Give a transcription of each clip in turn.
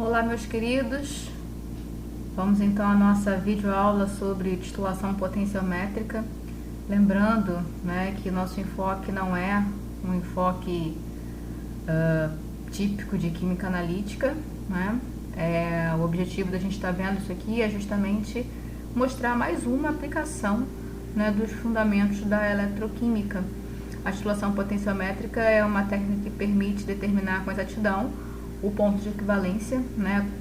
Olá, meus queridos. Vamos então à nossa videoaula sobre titulação potenciométrica. Lembrando, que nosso enfoque não é um enfoque típico de química analítica, o objetivo da gente estar vendo isso aqui é justamente mostrar mais uma aplicação dos fundamentos da eletroquímica. A titulação potenciométrica é uma técnica que permite determinar com exatidão o ponto de equivalência,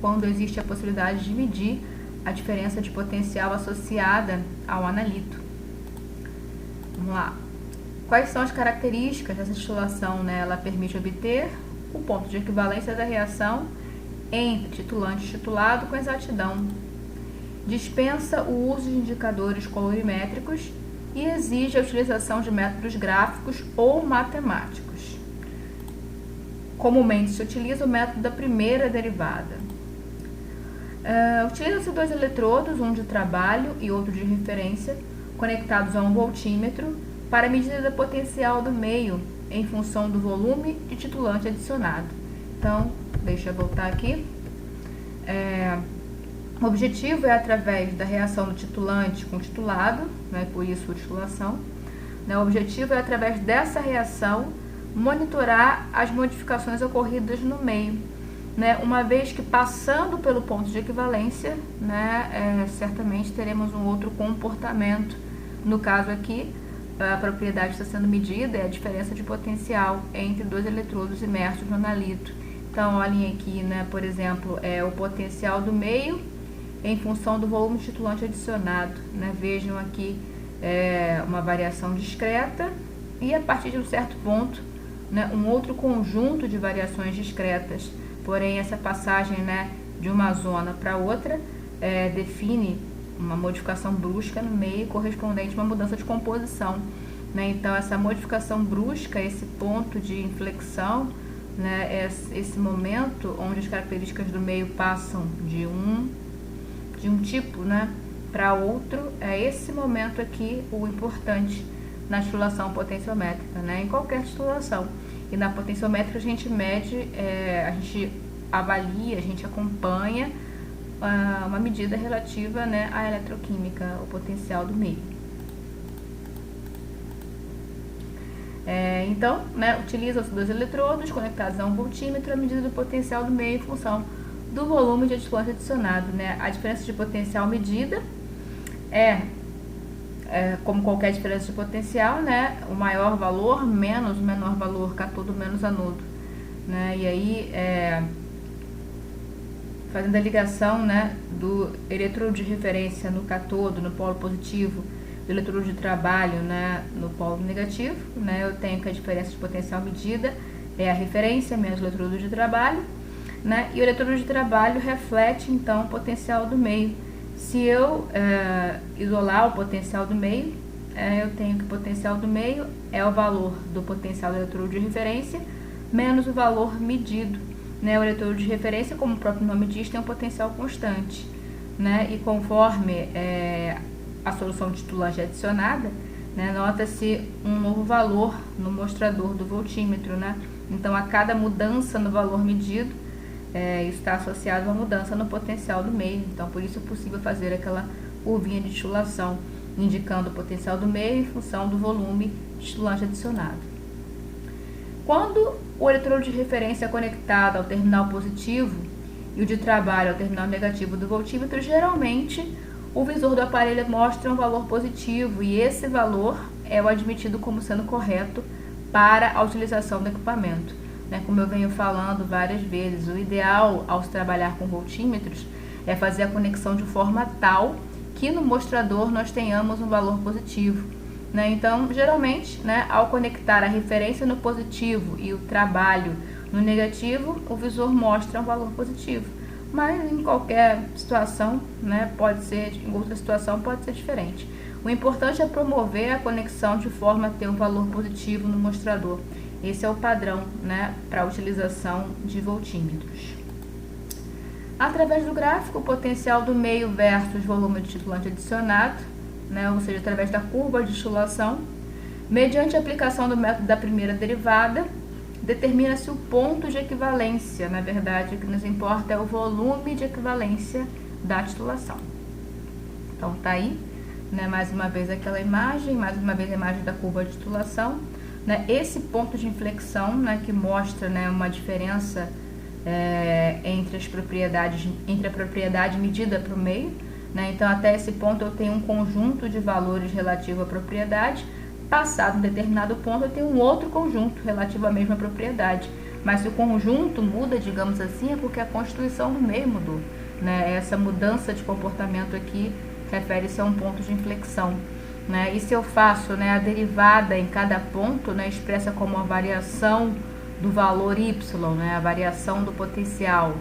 quando existe a possibilidade de medir a diferença de potencial associada ao analito. Vamos lá. Quais são as características dessa titulação? Ela permite obter o ponto de equivalência da reação entre titulante e titulado com exatidão. Dispensa o uso de indicadores colorimétricos e exige a utilização de métodos gráficos ou matemáticos. Comumente se utiliza o método da primeira derivada. Utilizam-se dois eletrodos, um de trabalho e outro de referência, conectados a um voltímetro para a medida da potencial do meio em função do volume de titulante adicionado. Então, deixa eu voltar aqui. O objetivo é através da reação do titulante com o titulado, por isso a titulação. O objetivo é através dessa reação monitorar as modificações ocorridas no meio, uma vez que passando pelo ponto de equivalência, certamente teremos um outro comportamento. No caso aqui, a propriedade está sendo medida é a diferença de potencial entre dois eletrodos imersos no analito. Então, olhem aqui, por exemplo, o potencial do meio em função do volume de titulante adicionado. Vejam aqui uma variação discreta e a partir de um certo ponto, um outro conjunto de variações discretas. Porém, essa passagem de uma zona para outra define uma modificação brusca no meio correspondente a uma mudança de composição. Então, essa modificação brusca, esse ponto de inflexão, esse momento onde as características do meio passam de um tipo para outro, é esse momento aqui o importante na titulação potenciométrica, em qualquer titulação. E na potenciométrica a gente mede, a gente avalia, a gente acompanha uma medida relativa à eletroquímica, o potencial do meio. Então, utiliza os dois eletrodos conectados a um voltímetro a medida do potencial do meio em função do volume de titulante adicionado. A diferença de potencial medida como qualquer diferença de potencial, o maior valor menos o menor valor, cátodo menos anodo. E aí, fazendo a ligação do eletrodo de referência no cátodo, no polo positivo, do eletrodo de trabalho no polo negativo, eu tenho que a diferença de potencial medida é a referência menos o eletrodo de trabalho, e o eletrodo de trabalho reflete então o potencial do meio. Se eu isolar o potencial do meio, eu tenho que o potencial do meio é o valor do potencial do eletrodo de referência menos o valor medido. O eletrodo de referência, como o próprio nome diz, tem um potencial constante. E conforme a solução titulante é adicionada, nota-se um novo valor no mostrador do voltímetro. Então, a cada mudança no valor medido, isso está associado a uma mudança no potencial do meio. Então, por isso é possível fazer aquela curvinha de titulação, indicando o potencial do meio em função do volume de titulante adicionado. Quando o eletrodo de referência é conectado ao terminal positivo e o de trabalho ao terminal negativo do voltímetro, geralmente o visor do aparelho mostra um valor positivo e esse valor é o admitido como sendo correto para a utilização do equipamento. Como eu venho falando várias vezes, o ideal ao se trabalhar com voltímetros é fazer a conexão de forma tal que no mostrador nós tenhamos um valor positivo. Então, geralmente, ao conectar a referência no positivo e o trabalho no negativo, o visor mostra um valor positivo. Mas em qualquer situação, pode ser, em outra situação pode ser diferente. O importante é promover a conexão de forma a ter um valor positivo no mostrador. Esse é o padrão para a utilização de voltímetros. Através do gráfico, o potencial do meio versus volume de titulante adicionado, ou seja, através da curva de titulação, mediante a aplicação do método da primeira derivada, determina-se o ponto de equivalência. Na verdade, o que nos importa é o volume de equivalência da titulação. Então, tá aí, né, mais uma vez aquela imagem, mais uma vez a imagem da curva de titulação, né, esse ponto de inflexão, né, que mostra, né, uma diferença entre a propriedade medida para o meio, né, então até esse ponto eu tenho um conjunto de valores relativo à propriedade, passado um determinado ponto eu tenho um outro conjunto relativo à mesma propriedade, mas se o conjunto muda, digamos assim, é porque a constituição do meio mudou, né, essa mudança de comportamento aqui refere-se a um ponto de inflexão, né, e se eu faço, né, a derivada em cada ponto, né, expressa como a variação do valor y, né, a variação do potencial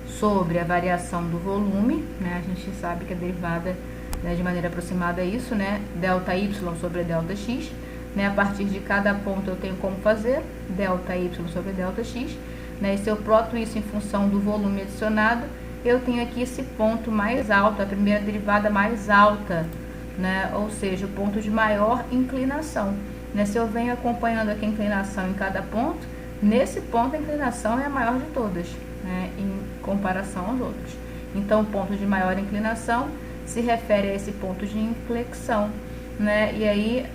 sobre a variação do volume, né, a gente sabe que a derivada, né, de maneira aproximada é isso, né, delta y sobre delta x, né, a partir de cada ponto eu tenho como fazer delta y sobre delta x, né, e se eu ploto isso em função do volume adicionado, eu tenho aqui esse ponto mais alto, a primeira derivada mais alta, né, ou seja, o ponto de maior inclinação, né, se eu venho acompanhando aqui a inclinação em cada ponto, nesse ponto a inclinação é a maior de todas, né, em comparação aos outros. Então, o ponto de maior inclinação se refere a esse ponto de inflexão, né, e aí,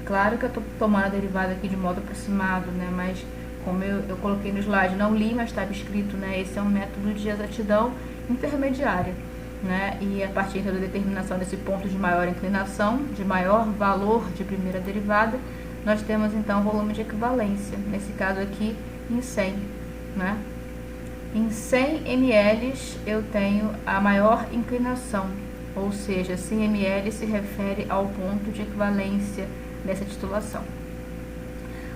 claro que eu estou tomando a derivada aqui de modo aproximado, né, mas como eu coloquei no slide, não li, mas estava escrito, né, esse é um método de exatidão intermediária, né, e a partir da determinação desse ponto de maior inclinação, de maior valor de primeira derivada, nós temos então volume de equivalência, nesse caso aqui em 100, né? Em 100 ml eu tenho a maior inclinação, ou seja, 100 ml se refere ao ponto de equivalência dessa titulação.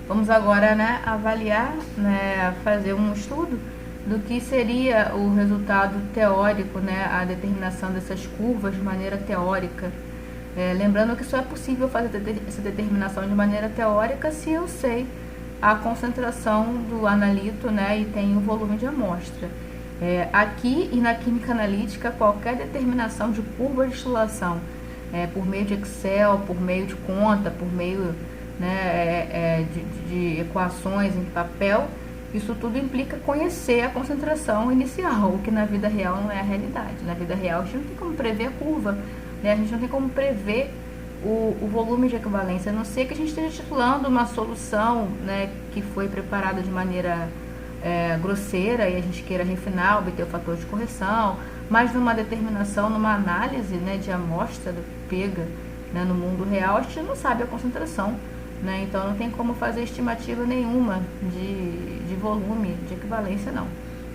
Vamos agora, né, avaliar, né, fazer um estudo do que seria o resultado teórico, né, a determinação dessas curvas de maneira teórica. Lembrando que só é possível fazer essa determinação de maneira teórica se eu sei a concentração do analito, né, e tenho o volume de amostra. Aqui e na química analítica, qualquer determinação de curva de titulação, por meio de Excel, por meio de conta, por meio, né, de equações em papel, isso tudo implica conhecer a concentração inicial, o que na vida real não é a realidade. Na vida real a gente não tem como prever a curva, né? A gente não tem como prever o volume de equivalência, a não ser que a gente esteja titulando uma solução, né, que foi preparada de maneira grosseira e a gente queira refinar, obter o fator de correção, mas numa determinação, numa análise, né, de amostra pega, né, no mundo real, a gente não sabe a concentração, né, então não tem como fazer estimativa nenhuma de volume, de equivalência não,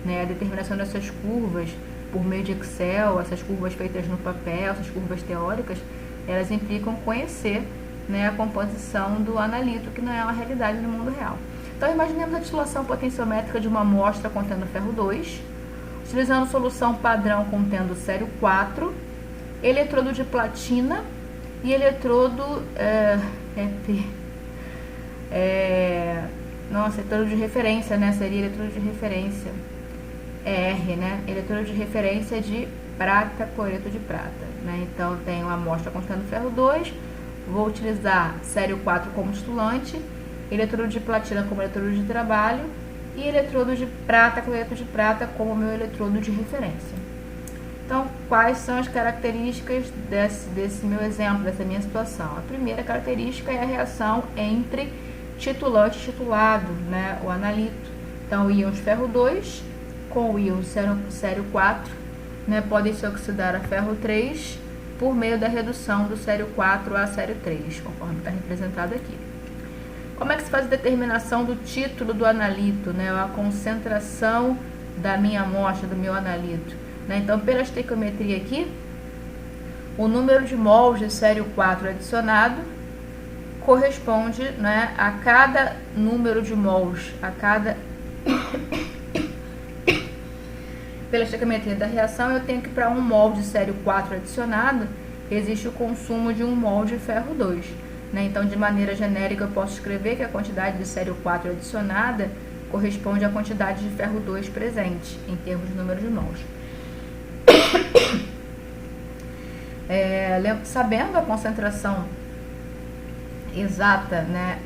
né, a determinação dessas curvas por meio de Excel, essas curvas feitas no papel, essas curvas teóricas, elas implicam conhecer, né, a composição do analito, que não é uma realidade no mundo real. Então, imaginemos a titulação potenciométrica de uma amostra contendo ferro 2, utilizando solução padrão contendo sério 4, eletrodo de platina e eletrodo eletrodo de referência, né? Seria eletrodo de referência, ER, né? Eletrodo de referência de prata, cloreto de prata, né? Então, tenho uma amostra contendo ferro 2, vou utilizar sério 4 como titulante, eletrodo de platina como eletrodo de trabalho e eletrodo de prata, cloreto de prata como meu eletrodo de referência. Então, quais são as características desse meu exemplo, dessa minha situação? A primeira característica é a reação entre titulante e titulado, né, o analito. Então, íons ferro 2 com o íon sério 4, né, podem se oxidar a ferro 3 por meio da redução do sério 4 a sério 3, conforme está representado aqui. Como é que se faz a determinação do título do analito, né, a concentração da minha amostra, do meu analito? Né? Então, pela estequiometria aqui, o número de mols de sério 4 adicionado corresponde, né, a cada número de mols, a cada... Pela estequiometria da reação, eu tenho que para 1 mol de sério 4 adicionado, existe o consumo de 1 mol de ferro 2. Né? Então, de maneira genérica, eu posso escrever que a quantidade de sério 4 adicionada corresponde à quantidade de ferro 2 presente, em termos de número de mols. Sabendo a concentração exata, né,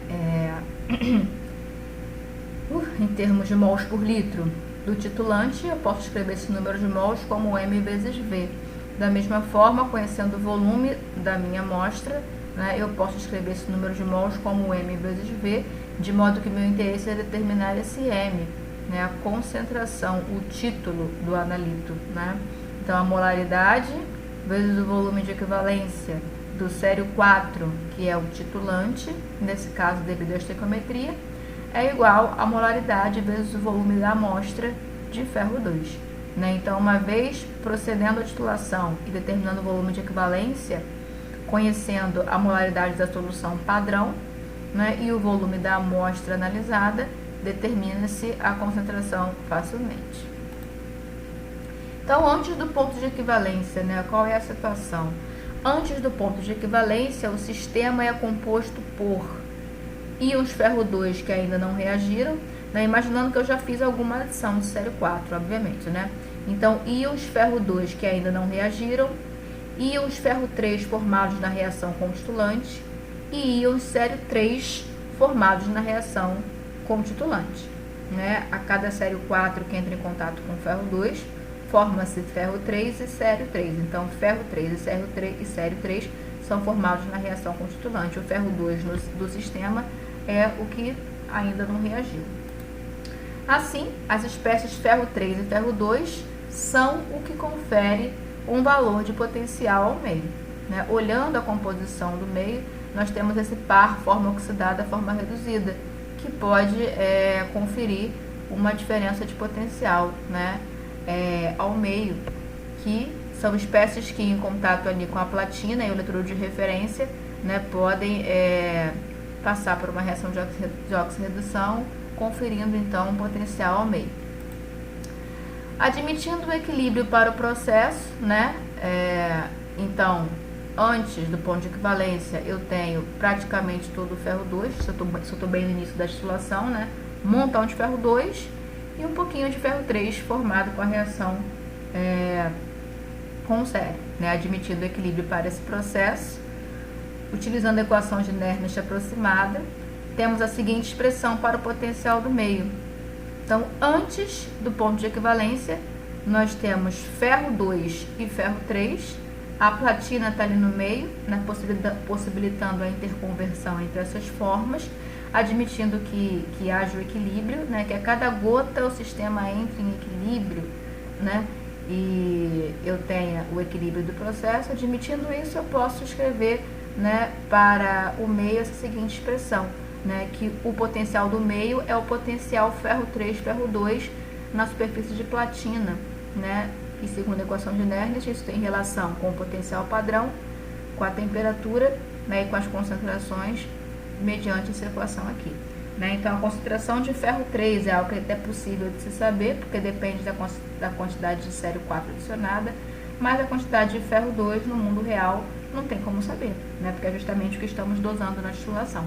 Em termos de mols por litro do titulante, eu posso escrever esse número de mols como M vezes V. Da mesma forma, conhecendo o volume da minha amostra, né, eu posso escrever esse número de mols como M vezes V, de modo que meu interesse é determinar esse M, né, a concentração, o título do analito. Né? Então, a molaridade vezes o volume de equivalência do sério 4, que é o titulante, nesse caso devido à estequiometria, é igual a molaridade vezes o volume da amostra de ferro 2. Né? Então, uma vez procedendo à titulação e determinando o volume de equivalência, conhecendo a molaridade da solução padrão, né, e o volume da amostra analisada, determina-se a concentração facilmente. Então, antes do ponto de equivalência, né, qual é a situação? Antes do ponto de equivalência, o sistema é composto por íons ferro 2 que ainda não reagiram, né, imaginando que eu já fiz alguma adição de sério 4, obviamente, né? Então, íons ferro 2 que ainda não reagiram, íons ferro 3 formados na reação com o titulante e íons sério 3 formados na reação com o titulante. Né? A cada sério 4 que entra em contato com ferro 2, forma-se ferro 3 e sério 3. Então, ferro 3 e sério 3 são formados na reação com o titulante. O ferro 2 do sistema é o que ainda não reagiu. Assim, as espécies ferro 3 e ferro 2 são o que confere um valor de potencial ao meio. Né? Olhando a composição do meio, nós temos esse par forma oxidada, forma reduzida, que pode conferir uma diferença de potencial, né, ao meio, que são espécies que em contato ali com a platina e o eletrodo de referência, né, podem passar por uma reação de oxirredução, conferindo então um potencial ao meio. Admitindo o equilíbrio para o processo, né, então, antes do ponto de equivalência, eu tenho praticamente todo o ferro 2, se eu estou bem no início da titulação, né, um montão de ferro 2 e um pouquinho de ferro 3 formado com a reação com o sério, né, admitindo o equilíbrio para esse processo. Utilizando a equação de Nernst aproximada, temos a seguinte expressão para o potencial do meio. Então, antes do ponto de equivalência, nós temos ferro 2 e ferro 3. A platina está ali no meio, né, possibilitando a interconversão entre essas formas, admitindo que haja o equilíbrio, né, que a cada gota o sistema entre em equilíbrio, né, e eu tenha o equilíbrio do processo. Admitindo isso, eu posso escrever, né, para o meio essa seguinte expressão, né, que o potencial do meio é o potencial ferro 3, ferro 2 na superfície de platina, né, e segundo a equação de Nernst, isso tem relação com o potencial padrão, com a temperatura, né, e com as concentrações mediante essa equação aqui. Né? Então, a concentração de ferro 3 é algo que é até possível de se saber, porque depende da quantidade de sério 4 adicionada, mas a quantidade de ferro 2 no mundo real não tem como saber, né? Porque é justamente o que estamos dosando na titulação.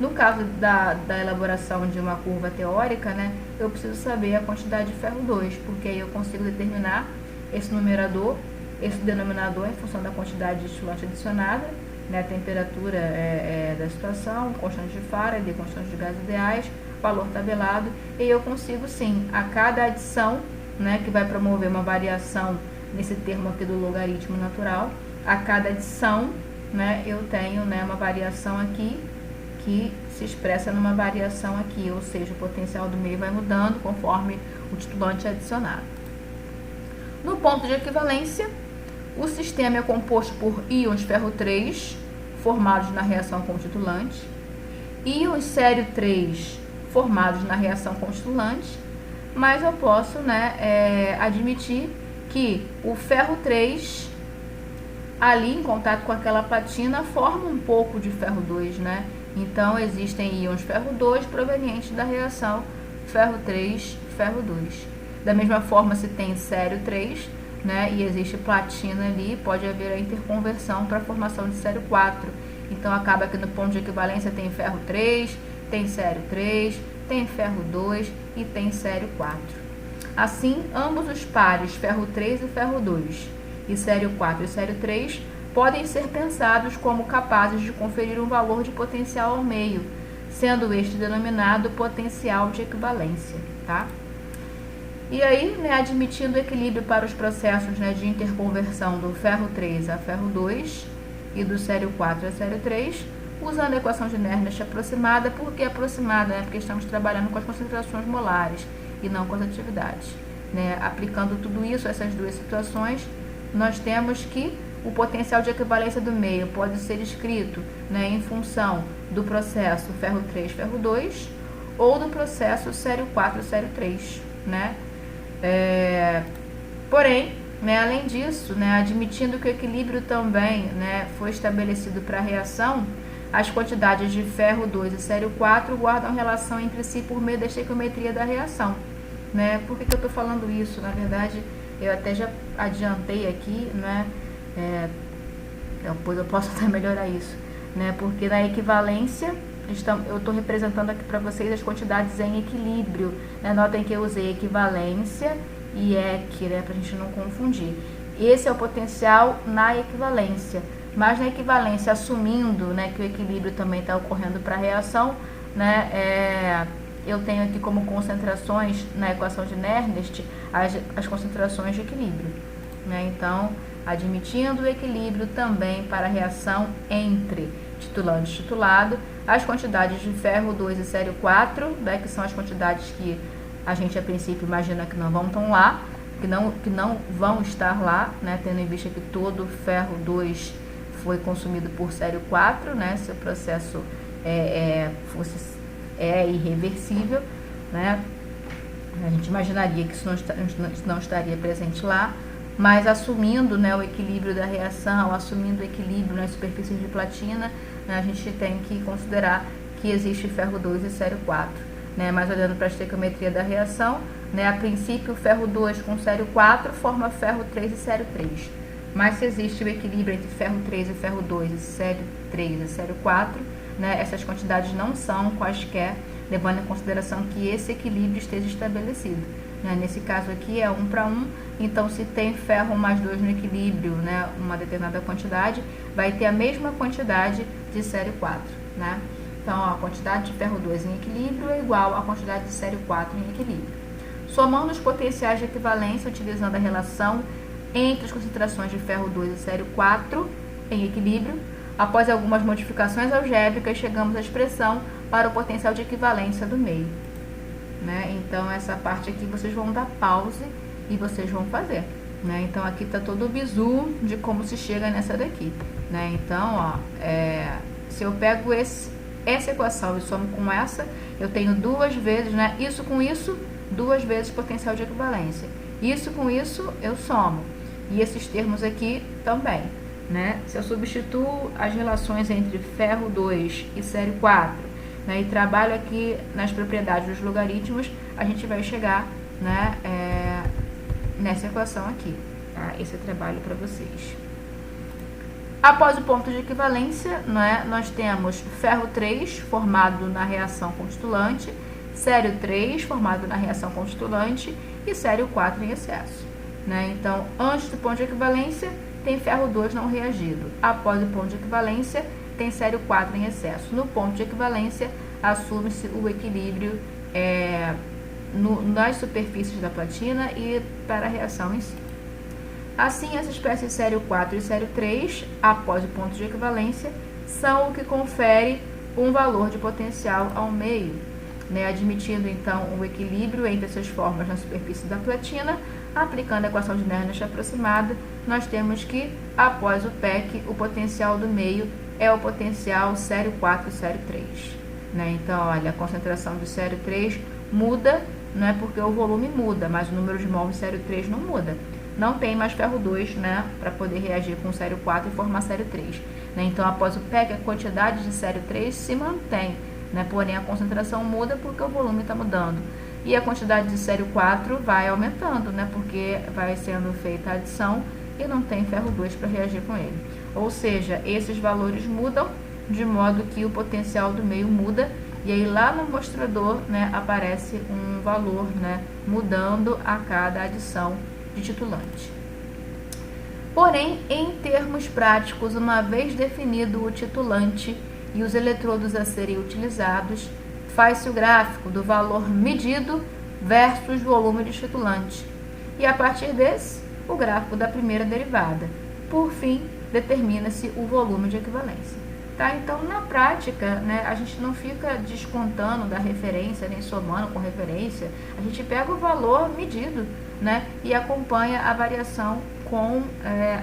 No caso da elaboração de uma curva teórica, né, eu preciso saber a quantidade de ferro 2, porque aí eu consigo determinar esse numerador, esse denominador em função da quantidade de estilante adicionada, né, a temperatura da situação, constante de Faraday, constante de gases ideais, valor tabelado, e eu consigo sim, a cada adição, né, que vai promover uma variação nesse termo aqui do logaritmo natural, a cada adição, né, eu tenho, né, uma variação aqui que se expressa numa variação aqui, ou seja, o potencial do meio vai mudando conforme o titulante é adicionado. No ponto de equivalência, o sistema é composto por íons ferro 3, formados na reação com o titulante, íons sério 3, formados na reação com o titulante, mas eu posso, né, admitir que o ferro 3, ali em contato com aquela platina, forma um pouco de ferro 2, né? Então, existem íons ferro 2 provenientes da reação ferro 3, ferro 2. Da mesma forma, se tem sério 3, né, e existe platina ali, pode haver a interconversão para a formação de sério 4. Então, acaba que no ponto de equivalência tem ferro 3, tem sério 3, tem ferro 2 e tem sério 4. Assim, ambos os pares, ferro 3 e ferro 2, e sério 4 e sério 3, podem ser pensados como capazes de conferir um valor de potencial ao meio, sendo este denominado potencial de equivalência, tá? E aí, né, admitindo equilíbrio para os processos, né, de interconversão do ferro 3 a ferro 2 e do sério 4 a sério 3, usando a equação de Nernst aproximada. Por que aproximada? Né? Porque estamos trabalhando com as concentrações molares e não com as atividades. Né? Aplicando tudo isso, essas duas situações, nós temos que o potencial de equivalência do meio pode ser escrito, né, em função do processo ferro 3, ferro 2 ou do processo sério 4, sério 3, né? Porém, né, além disso, né, admitindo que o equilíbrio também, né, foi estabelecido para a reação, as quantidades de ferro 2 e sério 4 guardam relação entre si por meio da estequiometria da reação. Né? Por que eu estou falando isso? Na verdade, eu até já adiantei aqui, né? Depois eu posso até melhorar isso, né? Porque na equivalência, eu estou representando aqui para vocês as quantidades em equilíbrio. Né? Notem que eu usei equivalência e EQ, né? Para a gente não confundir. Esse é o potencial na equivalência. Mas na equivalência, assumindo, né, que o equilíbrio também está ocorrendo para a reação, né, eu tenho aqui como concentrações na equação de Nernst as concentrações de equilíbrio. Né? Então, admitindo o equilíbrio também para a reação entre titulante e titulado, as quantidades de ferro 2 e sério 4, né, que são as quantidades que a gente a princípio imagina que não vão estar lá, que não vão estar lá, né, tendo em vista que todo o ferro 2 foi consumido por sério 4, né, se o processo é irreversível, né, a gente imaginaria que isso não estaria presente lá, mas assumindo, né, o equilíbrio da reação, assumindo o equilíbrio nas superfícies de platina, né, a gente tem que considerar que existe ferro 2 e sério 4. Né, mas olhando para a estequiometria da reação, né, a princípio o ferro 2 com sério 4 forma ferro 3 e sério 3. Mas se existe o equilíbrio entre ferro 3 e ferro 2 e sério 3 e sério 4, né, essas quantidades não são quaisquer, levando em consideração que esse equilíbrio esteja estabelecido. Né? Nesse caso aqui é 1 para 1, então se tem ferro mais 2 no equilíbrio, né, uma determinada quantidade, vai ter a mesma quantidade de sério 4. Né? Então, ó, a quantidade de ferro 2 em equilíbrio é igual à quantidade de sério 4 em equilíbrio. Somando os potenciais de equivalência utilizando a relação entre as concentrações de ferro 2 e sério 4 em equilíbrio, após algumas modificações algébricas, chegamos à expressão para o potencial de equivalência do meio. Né? Então, essa parte aqui vocês vão dar pause e vocês vão fazer. Né? Então, aqui está todo o bizu de como se chega nessa daqui. Né? Então, ó, se eu pego essa equação e somo com essa, eu tenho duas vezes, né? Isso com isso, duas vezes potencial de equivalência. Isso com isso, eu somo. E esses termos aqui também. Né? Se eu substituo as relações entre ferro 2 e sério 4, né, e trabalho aqui nas propriedades dos logaritmos, a gente vai chegar, né, nessa equação aqui. Tá? Esse é trabalho para vocês. Após o ponto de equivalência, né, nós temos ferro 3 formado na reação com titulante, sério 3 formado na reação com titulante e sério 4 em excesso. Né? Então, antes do ponto de equivalência, tem ferro 2 não reagido. Após o ponto de equivalência, tem sério 4 em excesso. No ponto de equivalência, assume-se o equilíbrio nas superfícies da platina e para a reação em si. Assim, as espécies sério 4 e sério 3, após o ponto de equivalência, são o que confere um valor de potencial ao meio, né? Admitindo, então, o equilíbrio entre essas formas na superfície da platina, aplicando a equação de Nernst aproximada, nós temos que, após o PEC, o potencial do meio é o potencial sério 4 e sério 3. Né? Então, olha, a concentração do sério 3 muda, não é porque o volume muda, mas o número de mols sério 3 não muda. Não tem mais ferro 2, né, para poder reagir com sério 4 e formar sério 3. Né? Então, após o PEC, a quantidade de sério 3 se mantém, né? Porém, a concentração muda porque o volume está mudando. E a quantidade de sério 4 vai aumentando, né? Porque vai sendo feita a adição e não tem ferro 2 para reagir com ele. Ou seja, esses valores mudam de modo que o potencial do meio muda. E aí lá no mostrador, né, aparece um valor, né, mudando a cada adição de titulante. Porém, em termos práticos, uma vez definido o titulante e os eletrodos a serem utilizados, faz-se o gráfico do valor medido versus volume de titulante. E a partir desse, o gráfico da primeira derivada. Por fim, determina-se o volume de equivalência. Tá? Então, na prática, né, a gente não fica descontando da referência, nem somando com referência. A gente pega o valor medido, né, e acompanha a variação com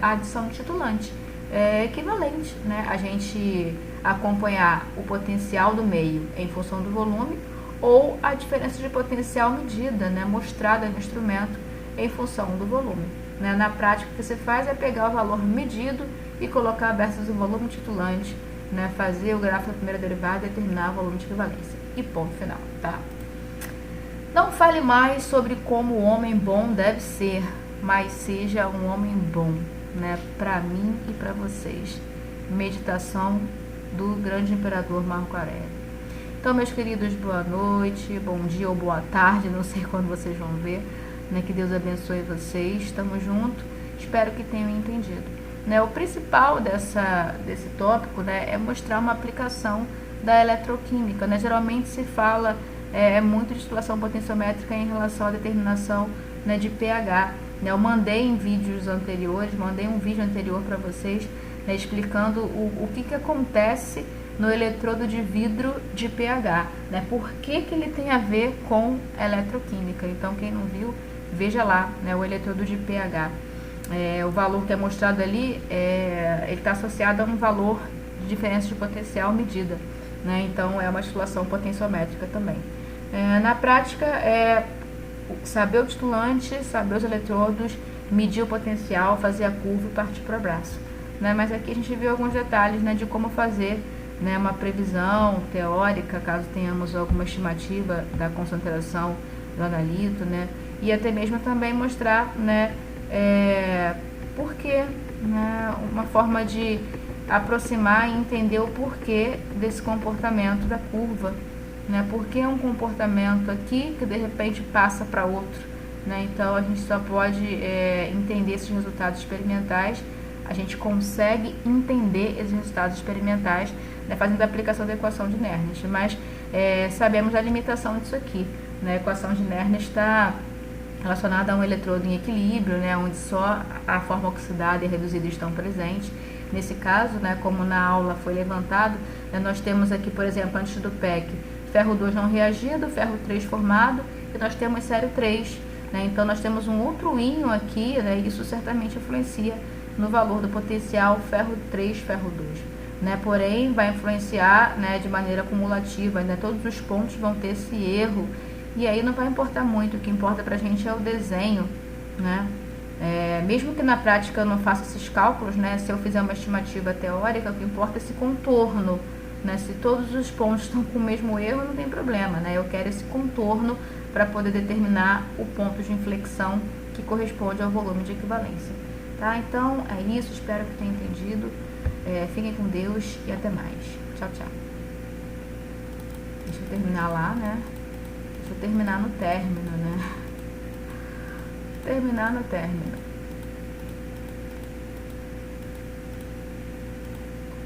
a adição de titulante. É equivalente, né, a gente acompanhar o potencial do meio em função do volume ou a diferença de potencial medida, né, mostrada no instrumento em função do volume. Né? Na prática, o que você faz é pegar o valor medido e colocar versus o volume titulante, né? Fazer o gráfico da primeira derivada e determinar o volume de equivalência. E ponto final, tá? Não fale mais sobre como o homem bom deve ser, mas seja um homem bom, né? Para mim e para vocês. Meditação do grande imperador Marco Aurélio. Então, meus queridos, boa noite, bom dia ou boa tarde, não sei quando vocês vão ver, né? Que Deus abençoe vocês, estamos juntos, espero que tenham entendido. Né, o principal desse tópico, né, é mostrar uma aplicação da eletroquímica. Né? Geralmente se fala muito de titulação potenciométrica em relação à determinação, né, de pH. Né? Eu mandei um vídeo anterior para vocês, né, explicando o que acontece no eletrodo de vidro de pH. Né? Por que ele tem a ver com eletroquímica. Então, quem não viu, veja lá, né, o eletrodo de pH. O valor que é mostrado ali, ele está associado a um valor de diferença de potencial medida, né? Então, é uma titulação potenciométrica também. Na prática, saber o titulante, saber os eletrodos, medir o potencial, fazer a curva e partir para o abraço. Né? Mas aqui a gente viu alguns detalhes, né, de como fazer, né, uma previsão teórica, caso tenhamos alguma estimativa da concentração do analito, né? E até mesmo também mostrar, né, porquê, né, uma forma de aproximar e entender o porquê desse comportamento da curva, né, porque é um comportamento aqui que de repente passa para outro, né, então a gente só pode entender esses resultados experimentais, a gente consegue entender esses resultados experimentais, né, fazendo a aplicação da equação de Nernst, mas sabemos a limitação disso aqui, né, a equação de Nernst está relacionada a um eletrodo em equilíbrio, né, onde só a forma oxidada e reduzida estão presentes. Nesse caso, né, como na aula foi levantado, né, nós temos aqui, por exemplo, antes do PEC, ferro 2 não reagido, ferro 3 formado, e nós temos sério 3. Né, então, nós temos um outro íon aqui, né, e isso certamente influencia no valor do potencial ferro 3, ferro 2. Né, porém, vai influenciar, né, de maneira cumulativa, né, todos os pontos vão ter esse erro. E aí não vai importar muito, o que importa pra gente é o desenho, né? Mesmo que na prática eu não faça esses cálculos, né? Se eu fizer uma estimativa teórica, o que importa é esse contorno, né? Se todos os pontos estão com o mesmo erro, não tem problema, né? Eu quero esse contorno para poder determinar o ponto de inflexão que corresponde ao volume de equivalência. Tá? Então, é isso, espero que tenham entendido. Fiquem com Deus e até mais. Tchau, tchau. Deixa eu terminar lá, né? Deixa eu terminar no término, né? Terminar no término.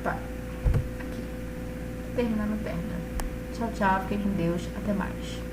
Tá. Aqui. Terminar no término. Tchau, tchau. Fiquem com Deus. Até mais.